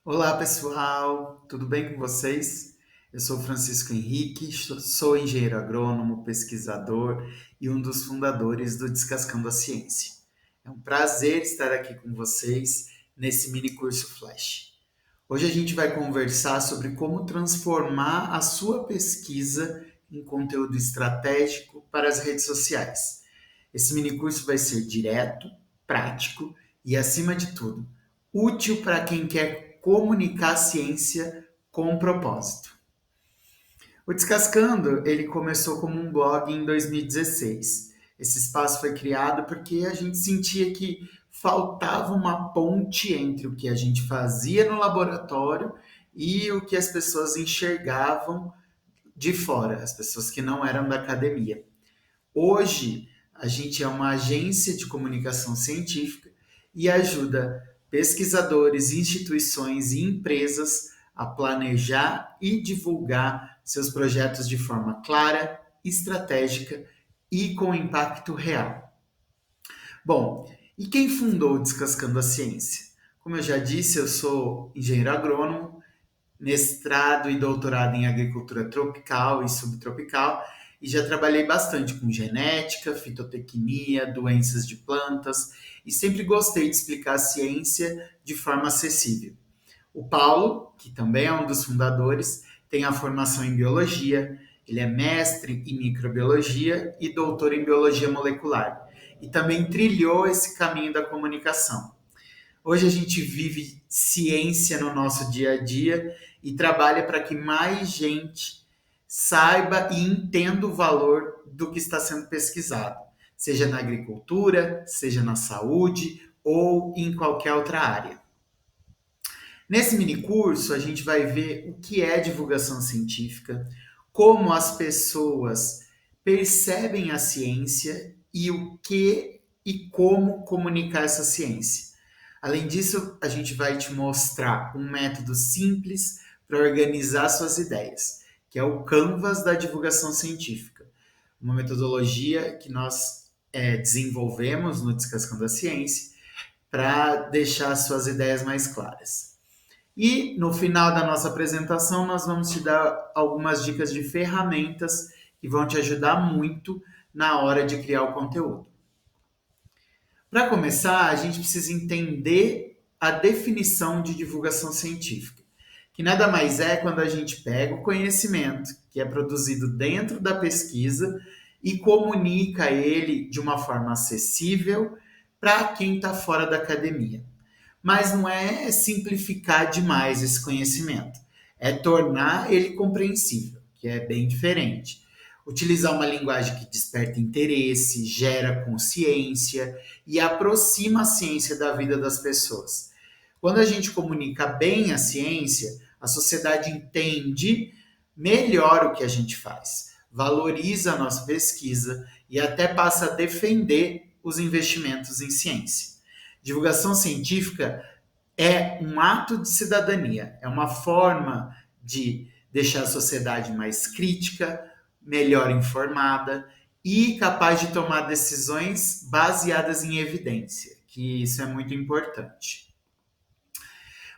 Olá pessoal, tudo bem com vocês? Eu sou Francisco Henrique, sou engenheiro agrônomo, pesquisador e um dos fundadores do Descascando a Ciência. É um prazer estar aqui com vocês nesse mini curso Flash. Hoje a gente vai conversar sobre como transformar a sua pesquisa em conteúdo estratégico para as redes sociais. Esse mini curso vai ser direto, prático e, acima de tudo, útil para quem quer comunicar ciência com propósito. O Descascando, ele começou como um blog em 2016. Esse espaço foi criado porque a gente sentia que faltava uma ponte entre o que a gente fazia no laboratório e o que as pessoas enxergavam de fora, as pessoas que não eram da academia. Hoje, a gente é uma agência de comunicação científica e ajuda pesquisadores, instituições e empresas a planejar e divulgar seus projetos de forma clara, estratégica e com impacto real. Bom, e quem fundou o Descascando a Ciência? Como eu já disse, eu sou engenheiro agrônomo, mestrado e doutorado em agricultura tropical e subtropical, e já trabalhei bastante com genética, fitotecnia, doenças de plantas, e sempre gostei de explicar a ciência de forma acessível. O Paulo, que também é um dos fundadores, tem a formação em biologia, ele é mestre em microbiologia e doutor em biologia molecular, e também trilhou esse caminho da comunicação. Hoje a gente vive ciência no nosso dia a dia e trabalha para que mais gente saiba e entenda o valor do que está sendo pesquisado, seja na agricultura, seja na saúde ou em qualquer outra área. Nesse mini curso, a gente vai ver o que é divulgação científica, como as pessoas percebem a ciência e o que e como comunicar essa ciência. Além disso, a gente vai te mostrar um método simples para organizar suas ideias, que é o Canvas da divulgação científica, uma metodologia que nós desenvolvemos no Descascando a Ciência para deixar suas ideias mais claras. E no final da nossa apresentação, nós vamos te dar algumas dicas de ferramentas que vão te ajudar muito na hora de criar o conteúdo. Para começar, a gente precisa entender a definição de divulgação científica, que nada mais é quando a gente pega o conhecimento que é produzido dentro da pesquisa e comunica ele de uma forma acessível para quem está fora da academia. Mas não é simplificar demais esse conhecimento, é tornar ele compreensível, que é bem diferente. Utilizar uma linguagem que desperta interesse, gera consciência e aproxima a ciência da vida das pessoas. Quando a gente comunica bem a ciência, a sociedade entende melhor o que a gente faz, valoriza a nossa pesquisa e até passa a defender os investimentos em ciência. Divulgação científica é um ato de cidadania, é uma forma de deixar a sociedade mais crítica, melhor informada e capaz de tomar decisões baseadas em evidência, que isso é muito importante.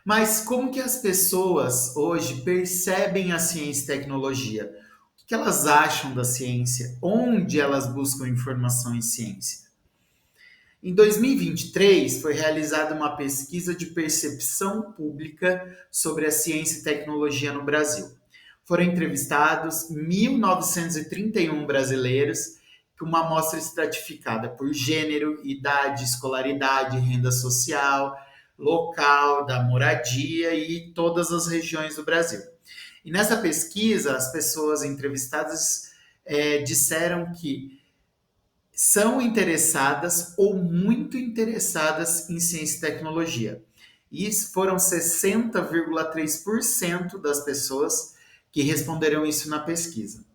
Mas como que as pessoas hoje percebem a ciência e tecnologia? O que elas acham da ciência? Onde elas buscam informação em ciência? Em 2023, foi realizada uma pesquisa de percepção pública sobre a ciência e tecnologia no Brasil. Foram entrevistados 1.931 brasileiros, com uma amostra estratificada por gênero, idade, escolaridade, renda social, local, da moradia e todas as regiões do Brasil. E nessa pesquisa, as pessoas entrevistadas disseram que são interessadas ou muito interessadas em ciência e tecnologia. E foram 60,3% das pessoas que responderam isso na pesquisa.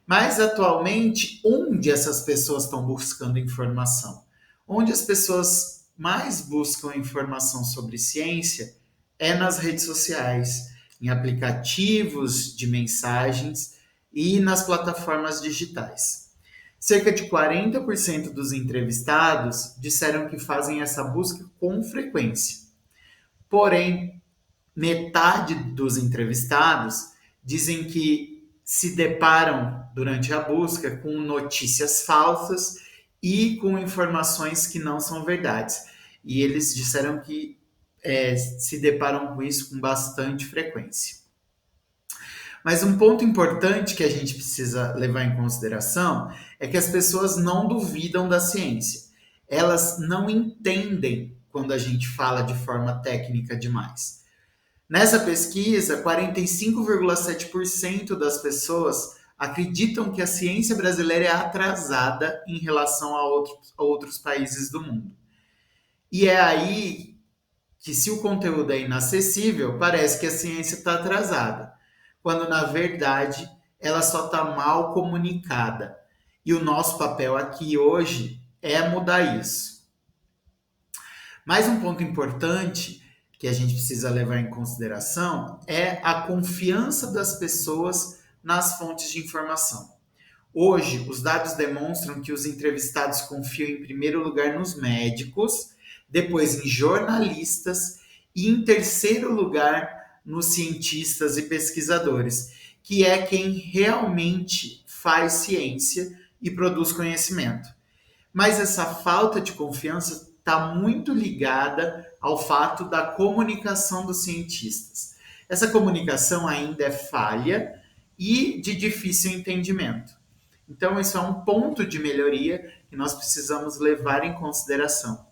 Mas atualmente, onde essas pessoas estão buscando informação? Onde as pessoas mais buscam informação sobre ciência é nas redes sociais, em aplicativos de mensagens e nas plataformas digitais. Cerca de 40% dos entrevistados disseram que fazem essa busca com frequência. Porém, metade dos entrevistados dizem que se deparam durante a busca com notícias falsas e com informações que não são verdades. E eles disseram que se deparam com isso com bastante frequência. Mas um ponto importante que a gente precisa levar em consideração é que as pessoas não duvidam da ciência. Elas não entendem quando a gente fala de forma técnica demais. Nessa pesquisa, 45,7% das pessoas acreditam que a ciência brasileira é atrasada em relação a outros países do mundo. E é aí que, se o conteúdo é inacessível, parece que a ciência está atrasada, quando na verdade ela só está mal comunicada. E o nosso papel aqui hoje é mudar isso. Mais um ponto importante que a gente precisa levar em consideração é a confiança das pessoas nas fontes de informação. Hoje, os dados demonstram que os entrevistados confiam em primeiro lugar nos médicos, depois em jornalistas e em terceiro lugar nos cientistas e pesquisadores, que é quem realmente faz ciência e produz conhecimento. Mas essa falta de confiança está muito ligada ao fato da comunicação dos cientistas. Essa comunicação ainda é falha e de difícil entendimento. Então, isso é um ponto de melhoria que nós precisamos levar em consideração.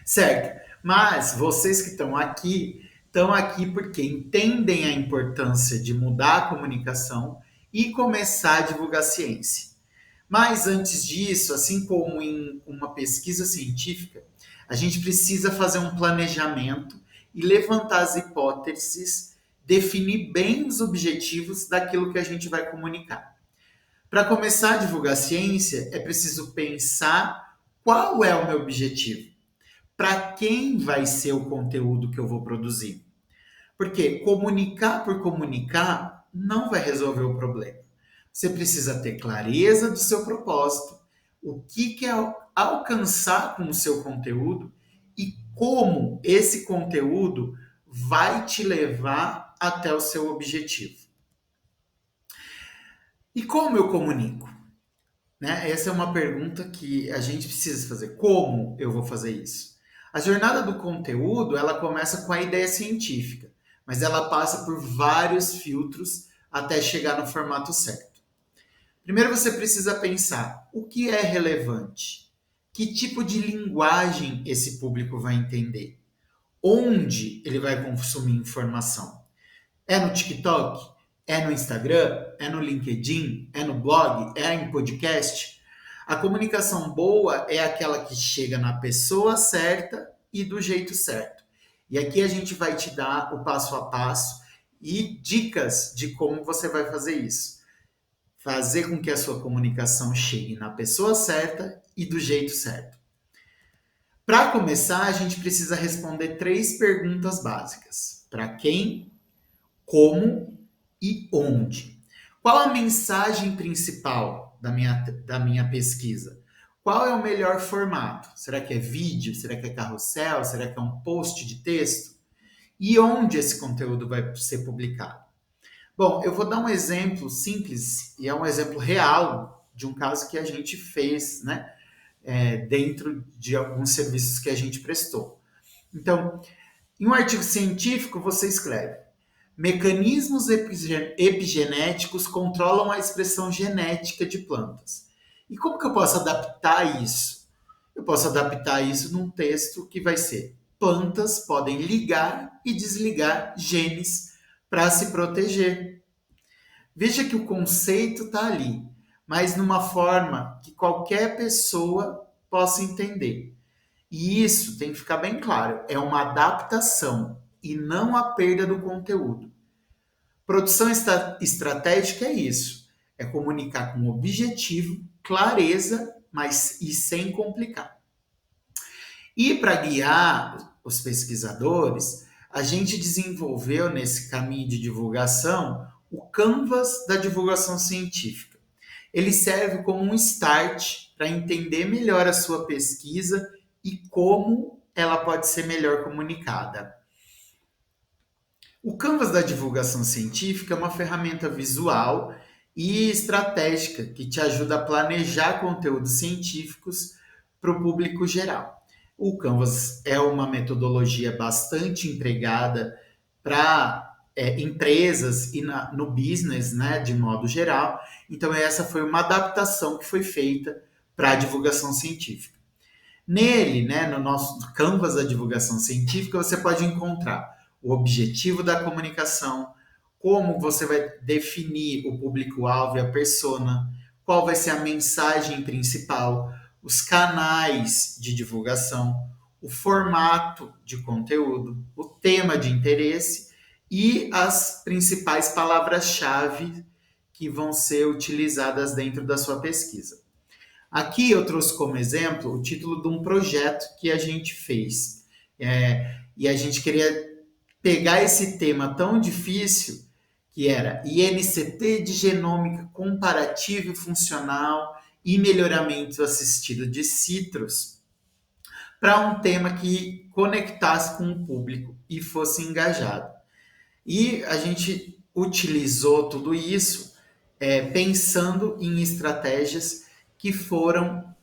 Certo? Mas vocês que estão aqui porque entendem a importância de mudar a comunicação e começar a divulgar ciência. Mas antes disso, assim como em uma pesquisa científica, a gente precisa fazer um planejamento e levantar as hipóteses, definir bem os objetivos daquilo que a gente vai comunicar. Para começar a divulgar ciência, é preciso pensar qual é o meu objetivo, para quem vai ser o conteúdo que eu vou produzir. Porque comunicar por comunicar não vai resolver o problema. Você precisa ter clareza do seu propósito, o que quer alcançar com o seu conteúdo e como esse conteúdo vai te levar até o seu objetivo. E como eu comunico? Né? Essa é uma pergunta que a gente precisa fazer. Como eu vou fazer isso? A jornada do conteúdo, ela começa com a ideia científica, mas ela passa por vários filtros até chegar no formato certo. Primeiro você precisa pensar o que é relevante, que tipo de linguagem esse público vai entender, onde ele vai consumir informação. É no TikTok? É no Instagram? É no LinkedIn? É no blog? É em podcast? A comunicação boa é aquela que chega na pessoa certa e do jeito certo. E aqui a gente vai te dar o passo a passo e dicas de como você vai fazer isso. Fazer com que a sua comunicação chegue na pessoa certa e do jeito certo. Para começar, a gente precisa responder 3 perguntas básicas. Para quem, como e onde. Qual a mensagem principal da minha pesquisa? Qual é o melhor formato? Será que é vídeo? Será que é carrossel? Será que é um post de texto? E onde esse conteúdo vai ser publicado? Bom, eu vou dar um exemplo simples, e é um exemplo real de um caso que a gente fez, né? Dentro de alguns serviços que a gente prestou. Então, em um artigo científico, você escreve: mecanismos epigenéticos controlam a expressão genética de plantas. E como que eu posso adaptar isso? Eu posso adaptar isso num texto que vai ser: plantas podem ligar e desligar genes para se proteger. Veja que o conceito está ali, mas numa forma que qualquer pessoa possa entender. E isso tem que ficar bem claro, é uma adaptação e não a perda do conteúdo. Produção estratégica é isso, é comunicar com objetivo, clareza, mas e sem complicar. E para guiar os pesquisadores, a gente desenvolveu nesse caminho de divulgação o Canvas da divulgação científica. Ele serve como um start para entender melhor a sua pesquisa e como ela pode ser melhor comunicada. O Canvas da divulgação científica é uma ferramenta visual e estratégica que te ajuda a planejar conteúdos científicos para o público geral. O Canvas é uma metodologia bastante empregada para empresas e no business, né, de modo geral. Então, essa foi uma adaptação que foi feita para a divulgação científica. Nele, né, no nosso Canvas da divulgação científica, você pode encontrar o objetivo da comunicação, como você vai definir o público-alvo e a persona, qual vai ser a mensagem principal, os canais de divulgação, o formato de conteúdo, o tema de interesse e as principais palavras-chave que vão ser utilizadas dentro da sua pesquisa. Aqui eu trouxe como exemplo o título de um projeto que a gente fez. E a gente queria pegar esse tema tão difícil, que era INCT de genômica comparativa e funcional e melhoramento assistido de citros, para um tema que conectasse com o público e fosse engajado. E a gente utilizou tudo isso pensando em estratégias que foram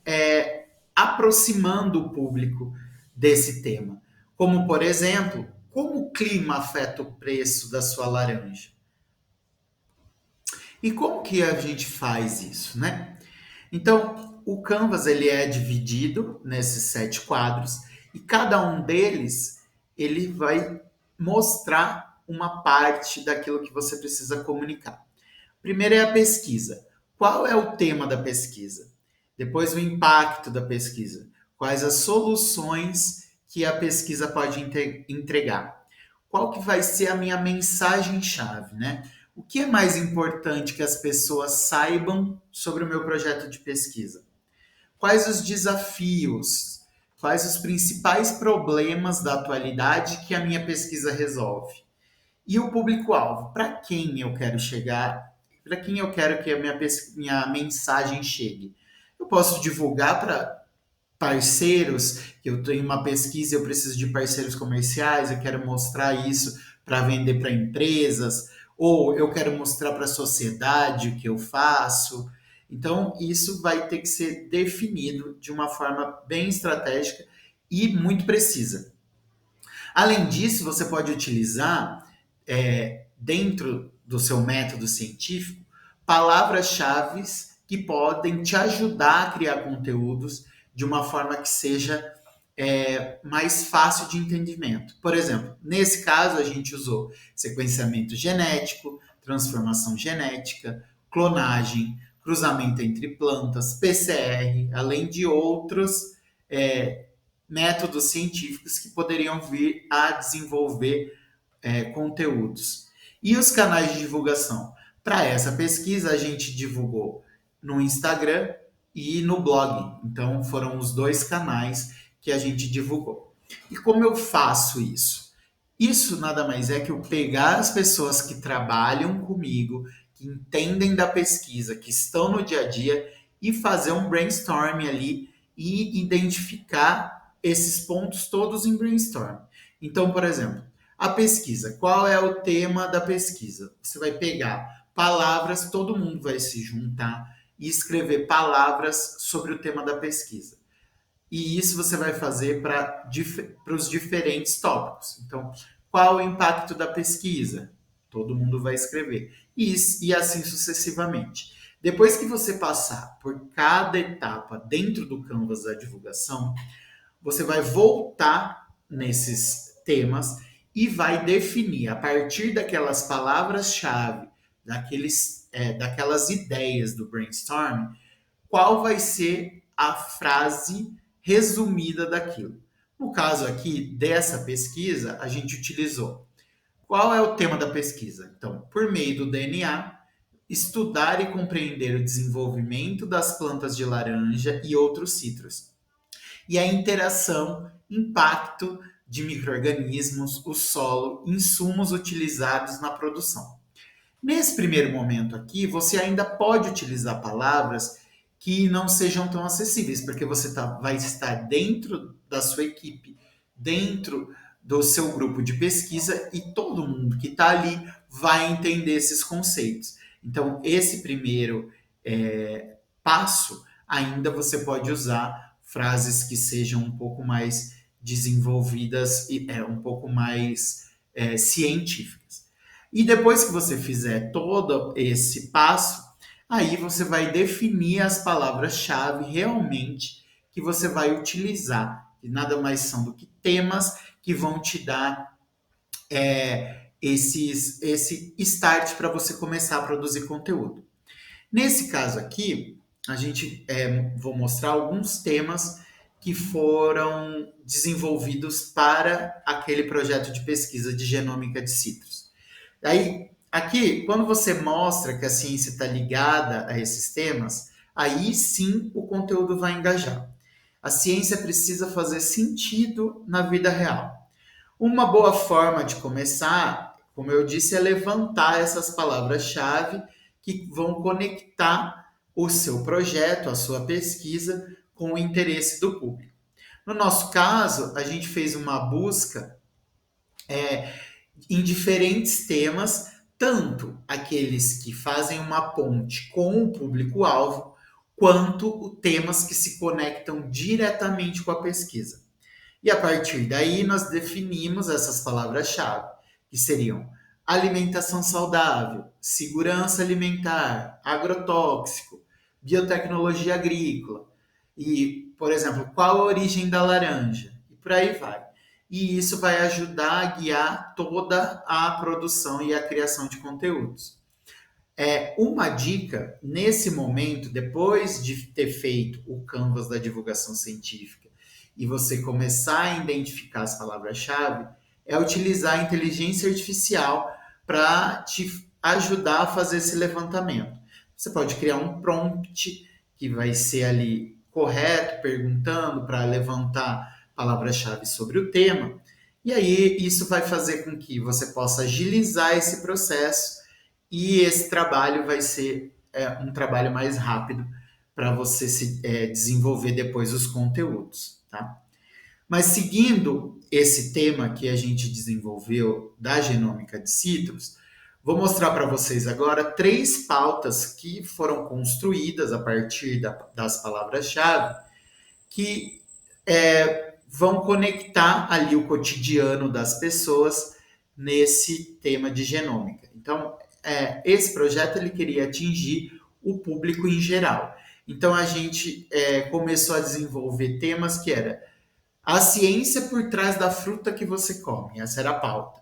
aproximando o público desse tema. Como, por exemplo, como o clima afeta o preço da sua laranja? E como que a gente faz isso, né? Então, o Canvas ele é dividido nesses 7 quadros e cada um deles ele vai mostrar uma parte daquilo que você precisa comunicar. Primeiro é a pesquisa. Qual é o tema da pesquisa? Depois o impacto da pesquisa. Quais as soluções que a pesquisa pode entregar? Qual que vai ser a minha mensagem-chave, né? O que é mais importante que as pessoas saibam sobre o meu projeto de pesquisa? Quais os desafios? Quais os principais problemas da atualidade que a minha pesquisa resolve? E o público-alvo? Para quem eu quero chegar? Para quem eu quero que a minha mensagem chegue? Eu posso divulgar para parceiros, que eu tenho uma pesquisa e eu preciso de parceiros comerciais, eu quero mostrar isso para vender para empresas, ou eu quero mostrar para a sociedade o que eu faço. Então, isso vai ter que ser definido de uma forma bem estratégica e muito precisa. Além disso, você pode utilizar, dentro do seu método científico, palavras-chave que podem te ajudar a criar conteúdos de uma forma que seja mais fácil de entendimento. Por exemplo, nesse caso a gente usou sequenciamento genético, transformação genética, clonagem, cruzamento entre plantas, PCR, além de outros métodos científicos que poderiam vir a desenvolver conteúdos. E os canais de divulgação? Para essa pesquisa, a gente divulgou no Instagram e no blog. Então, foram os 2 canais que a gente divulgou. E como eu faço isso? Isso nada mais é que eu pegar as pessoas que trabalham comigo, que entendem da pesquisa, que estão no dia a dia, e fazer um brainstorm ali e identificar esses pontos todos em brainstorm. Então, por exemplo, a pesquisa. Qual é o tema da pesquisa? Você vai pegar palavras, todo mundo vai se juntar e escrever palavras sobre o tema da pesquisa. E isso você vai fazer para os diferentes tópicos. Então, qual o impacto da pesquisa? Todo mundo vai escrever. E assim sucessivamente. Depois que você passar por cada etapa dentro do Canvas da divulgação, você vai voltar nesses temas e vai definir, a partir daquelas palavras-chave, daquelas ideias do brainstorm, qual vai ser a frase resumida daquilo. No caso aqui dessa pesquisa, a gente utilizou. Qual é o tema da pesquisa? Então, por meio do DNA, estudar e compreender o desenvolvimento das plantas de laranja e outros citros. E a interação, impacto de micro-organismos, o solo, insumos utilizados na produção. Nesse primeiro momento aqui, você ainda pode utilizar palavras que não sejam tão acessíveis, porque você vai estar dentro da sua equipe, dentro do seu grupo de pesquisa e todo mundo que está ali vai entender esses conceitos. Então, esse primeiro passo, ainda você pode usar frases que sejam um pouco mais desenvolvidas e um pouco mais científicas. E depois que você fizer todo esse passo, aí você vai definir as palavras-chave realmente que você vai utilizar. E nada mais são do que temas que vão te dar esse start para você começar a produzir conteúdo. Nesse caso aqui, a gente vou mostrar alguns temas que foram desenvolvidos para aquele projeto de pesquisa de genômica de citros. Aí, aqui, quando você mostra que a ciência está ligada a esses temas, aí sim o conteúdo vai engajar. A ciência precisa fazer sentido na vida real. Uma boa forma de começar, como eu disse, é levantar essas palavras-chave que vão conectar o seu projeto, a sua pesquisa, com o interesse do público. No nosso caso, a gente fez uma busca em diferentes temas, tanto aqueles que fazem uma ponte com o público-alvo, quanto temas que se conectam diretamente com a pesquisa. E a partir daí nós definimos essas palavras-chave, que seriam alimentação saudável, segurança alimentar, agrotóxico, biotecnologia agrícola e, por exemplo, qual a origem da laranja, e por aí vai. E isso vai ajudar a guiar toda a produção e a criação de conteúdos. Uma dica, nesse momento, depois de ter feito o canvas da divulgação científica e você começar a identificar as palavras-chave, é utilizar a inteligência artificial para te ajudar a fazer esse levantamento. Você pode criar um prompt que vai ser ali correto, perguntando para levantar palavras-chave sobre o tema, e aí isso vai fazer com que você possa agilizar esse processo e esse trabalho vai ser um trabalho mais rápido para você desenvolver depois os conteúdos, tá? Mas seguindo esse tema que a gente desenvolveu da genômica de citros, vou mostrar para vocês agora 3 pautas que foram construídas a partir das palavras-chave que vão conectar ali o cotidiano das pessoas nesse tema de genômica. Então, esse projeto ele queria atingir o público em geral. Então, a gente começou a desenvolver temas que era a ciência por trás da fruta que você come. Essa era a pauta.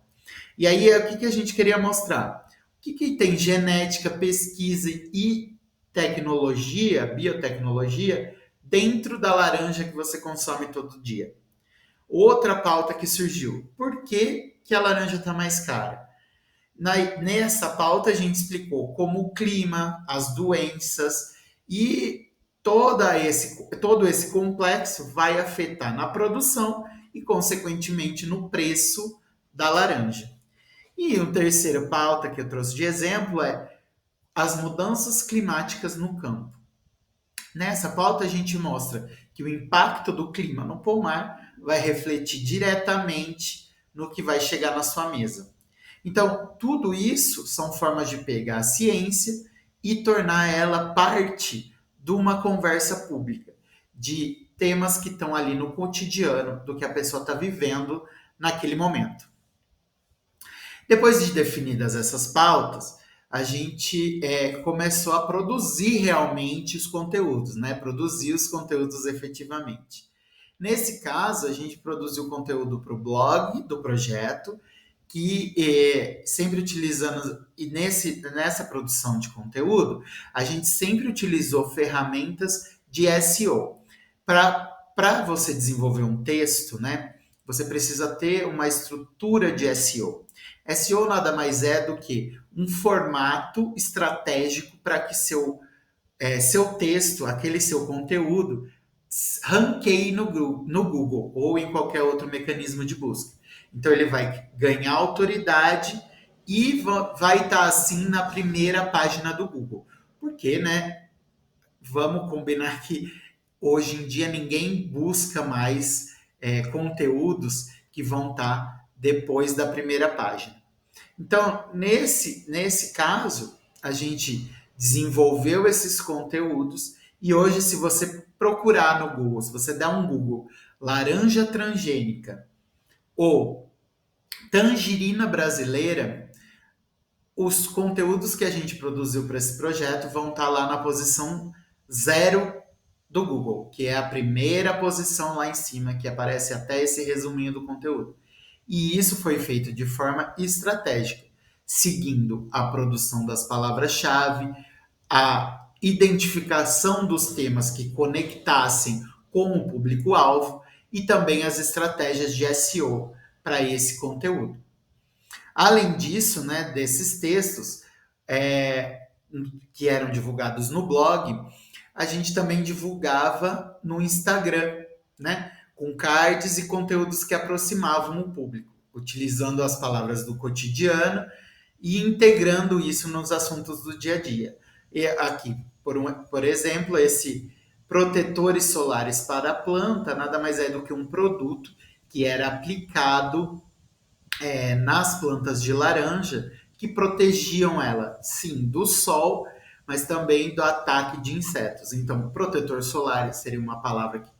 E aí, o que a gente queria mostrar? O que tem genética, pesquisa e tecnologia, biotecnologia, dentro da laranja que você consome todo dia? Outra pauta que surgiu. Por que a laranja está mais cara? Nessa pauta a gente explicou como o clima, as doenças e todo esse complexo vai afetar na produção e, consequentemente, no preço da laranja. E a terceira pauta que eu trouxe de exemplo é as mudanças climáticas no campo. Nessa pauta a gente mostra que o impacto do clima no pomar vai refletir diretamente no que vai chegar na sua mesa. Então, tudo isso são formas de pegar a ciência e tornar ela parte de uma conversa pública, de temas que estão ali no cotidiano do que a pessoa está vivendo naquele momento. Depois de definidas essas pautas, a gente começou a produzir realmente os conteúdos, né? Produzir os conteúdos efetivamente. Nesse caso, a gente produziu conteúdo para o blog do projeto, que sempre utilizando, e nessa produção de conteúdo, a gente sempre utilizou ferramentas de SEO. Para você desenvolver um texto, né, você precisa ter uma estrutura de SEO. SEO nada mais é do que um formato estratégico para que seu texto, aquele seu conteúdo, ranqueie no Google ou em qualquer outro mecanismo de busca. Então ele vai ganhar autoridade e vai estar assim na primeira página do Google. Porque, né? Vamos combinar que hoje em dia ninguém busca mais conteúdos que vão estar depois da primeira página. Então, nesse caso, a gente desenvolveu esses conteúdos e hoje, se você procurar no Google, se você der um Google laranja transgênica ou tangerina brasileira, os conteúdos que a gente produziu para esse projeto vão estar lá na posição zero do Google, que é a primeira posição lá em cima, que aparece até esse resuminho do conteúdo. E isso foi feito de forma estratégica, seguindo a produção das palavras-chave, a identificação dos temas que conectassem com o público-alvo e também as estratégias de SEO para esse conteúdo. Além disso, né, desses textos que eram divulgados no blog, a gente também divulgava no Instagram, né, com cards e conteúdos que aproximavam o público, utilizando as palavras do cotidiano e integrando isso nos assuntos do dia a dia. E aqui, por exemplo, esse protetores solares para a planta nada mais é do que um produto que era aplicado nas plantas de laranja que protegiam ela, sim, do sol, mas também do ataque de insetos. Então, protetor solar seria uma palavra que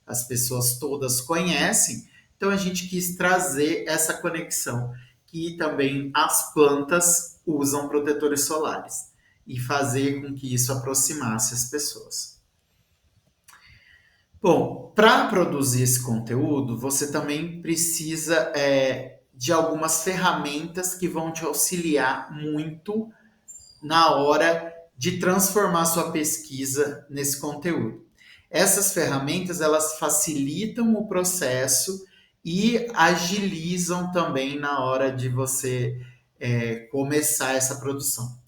as pessoas todas conhecem, então a gente quis trazer essa conexão que também as plantas usam protetores solares e fazer com que isso aproximasse as pessoas. Bom, para produzir esse conteúdo, você também precisa de algumas ferramentas que vão te auxiliar muito na hora de transformar sua pesquisa nesse conteúdo. Essas ferramentas, elas facilitam o processo e agilizam também na hora de você começar essa produção.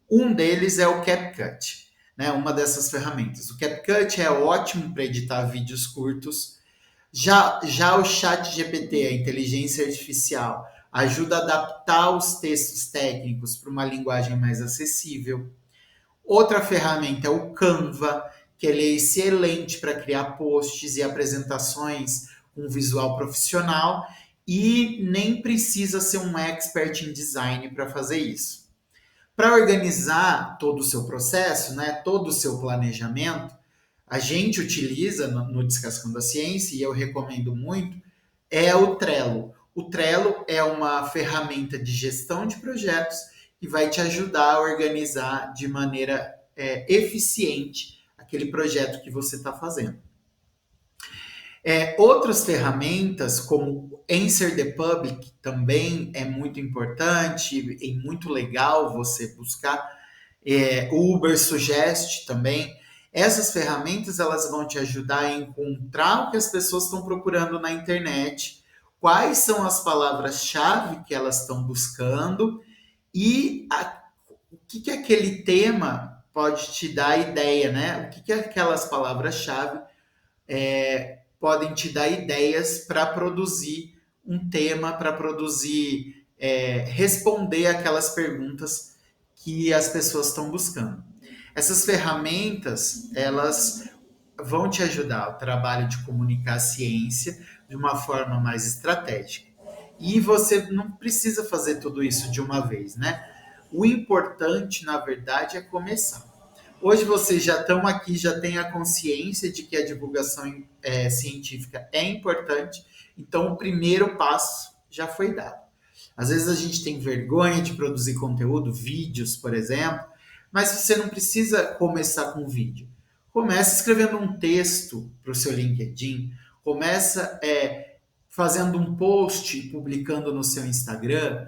Um deles é o CapCut, né? Uma dessas ferramentas. O CapCut é ótimo para editar vídeos curtos. Já o ChatGPT, a inteligência artificial, ajuda a adaptar os textos técnicos para uma linguagem mais acessível. Outra ferramenta é o Canva, que ele é excelente para criar posts e apresentações com visual profissional e nem precisa ser um expert em design para fazer isso. Para organizar todo o seu processo, né, todo o seu planejamento, a gente utiliza no Descascando a Ciência, e eu recomendo muito, é o Trello. O Trello é uma ferramenta de gestão de projetos que vai te ajudar a organizar de maneira eficiente aquele projeto que você está fazendo. Outras ferramentas, como Answer the Public, também é muito importante e muito legal você buscar. O Uber Suggest também. Essas ferramentas elas vão te ajudar a encontrar o que as pessoas estão procurando na internet, quais são as palavras-chave que elas estão buscando e o que aquele tema pode te dar ideia, né? O que aquelas palavras-chave podem te dar ideias para produzir um tema, para produzir, responder aquelas perguntas que as pessoas estão buscando. Essas ferramentas, elas vão te ajudar ao trabalho de comunicar a ciência de uma forma mais estratégica. E você não precisa fazer tudo isso de uma vez, né? O importante, na verdade, é começar. Hoje vocês já estão aqui, já têm a consciência de que a divulgação científica é importante, então o primeiro passo já foi dado. Às vezes a gente tem vergonha de produzir conteúdo, vídeos, por exemplo, mas você não precisa começar com vídeo. Começa escrevendo um texto para o seu LinkedIn, começa fazendo um post, publicando no seu Instagram,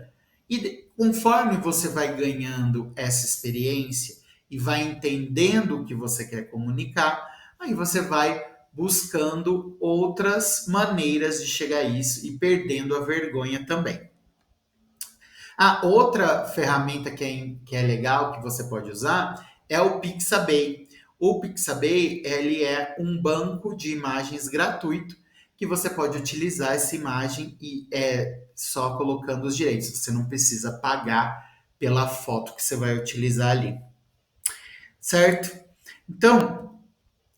e conforme você vai ganhando essa experiência e vai entendendo o que você quer comunicar, aí você vai buscando outras maneiras de chegar a isso e perdendo a vergonha também. A outra ferramenta que é legal, que você pode usar, é o Pixabay. O Pixabay, ele é um banco de imagens gratuito que você pode utilizar essa imagem e só colocando os direitos. Você não precisa pagar pela foto que você vai utilizar ali. Certo? Então,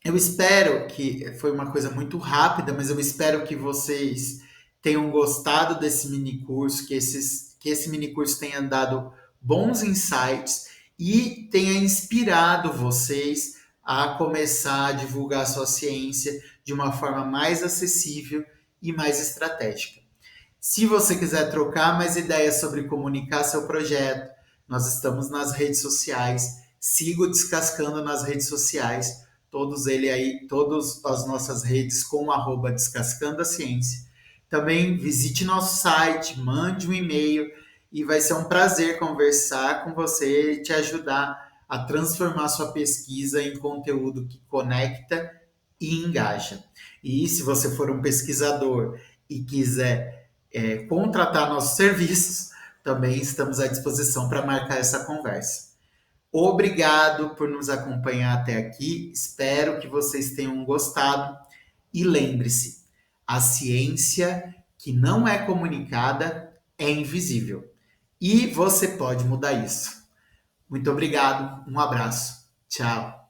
eu espero que foi uma coisa muito rápida, mas eu espero que vocês tenham gostado desse mini curso, que esse mini curso tenha dado bons insights e tenha inspirado vocês a começar a divulgar sua ciência de uma forma mais acessível e mais estratégica. Se você quiser trocar mais ideias sobre comunicar seu projeto, nós estamos nas redes sociais. Siga o Descascando nas redes sociais, todas as nossas redes com @descascando a ciência. Também visite nosso site, mande um e-mail e vai ser um prazer conversar com você e te ajudar a transformar sua pesquisa em conteúdo que conecta e engaja. E se você for um pesquisador e quiser contratar nossos serviços, também estamos à disposição para marcar essa conversa. Obrigado por nos acompanhar até aqui. Espero que vocês tenham gostado. E lembre-se, a ciência que não é comunicada é invisível. E você pode mudar isso. Muito obrigado, um abraço. Tchau.